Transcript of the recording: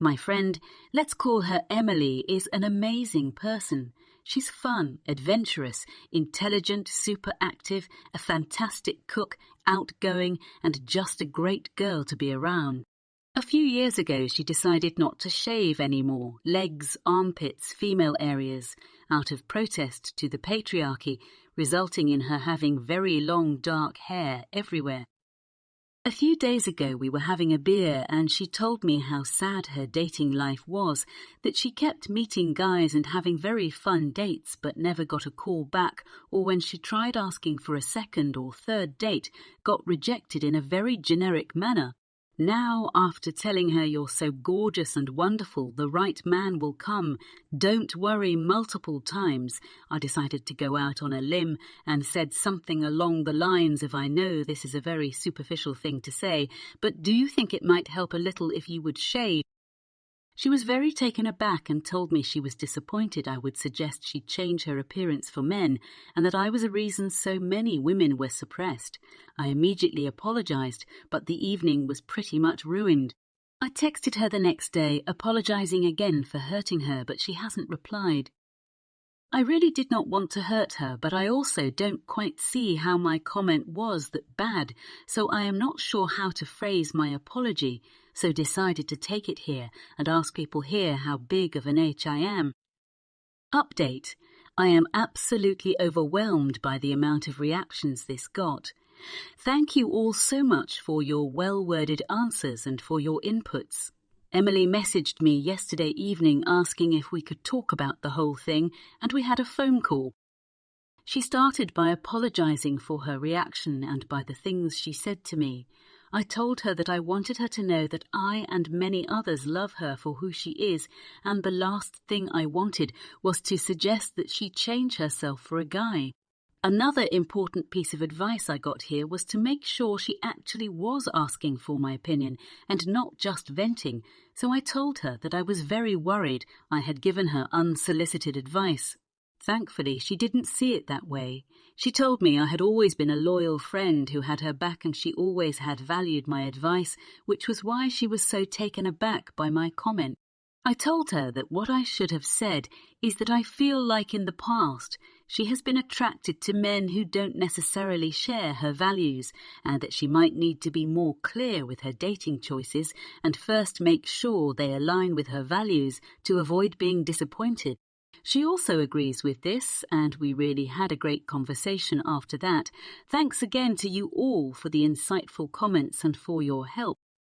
My friend, let's call her Emily, is an amazing person. She's fun, adventurous, intelligent, super active, a fantastic cook, outgoing, and just a great girl to be around. A few years ago, she decided not to shave anymore, legs, armpits, female areas, out of protest to the patriarchy, resulting in her having very long dark hair everywhere. A few days ago we were having a beer and she told me how sad her dating life was, that she kept meeting guys and having very fun dates but never got a call back, or when she tried asking for a second or third date, got rejected in a very generic manner. Now, after telling her you're so gorgeous and wonderful, the right man will come, don't worry multiple times, I decided to go out on a limb and said something along the lines of, I know this is a very superficial thing to say, but do you think it might help a little if you would shave? She was very taken aback and told me she was disappointed I would suggest she change her appearance for men, and that I was a reason so many women were suppressed. I immediately apologized, but the evening was pretty much ruined. I texted her the next day, apologizing again for hurting her, but she hasn't replied. I really did not want to hurt her, but I also don't quite see how my comment was that bad, so I am not sure how to phrase my apology, so decided to take it here and ask people here how big of an H I am. Update. I am absolutely overwhelmed by the amount of reactions this got. Thank you all so much for your well-worded answers and for your inputs. Emily messaged me yesterday evening asking if we could talk about the whole thing, and we had a phone call. She started by apologizing for her reaction and by the things she said to me. I told her that I wanted her to know that I and many others love her for who she is, and the last thing I wanted was to suggest that she change herself for a guy. Another important piece of advice I got here was to make sure she actually was asking for my opinion and not just venting, so I told her that I was very worried I had given her unsolicited advice. Thankfully, she didn't see it that way. She told me I had always been a loyal friend who had her back and she always had valued my advice, which was why she was so taken aback by my comment. I told her that what I should have said is that I feel like in the past she has been attracted to men who don't necessarily share her values, and that she might need to be more clear with her dating choices and first make sure they align with her values to avoid being disappointed. She also agrees with this, and we really had a great conversation after that. Thanks again to you all for the insightful comments and for your help.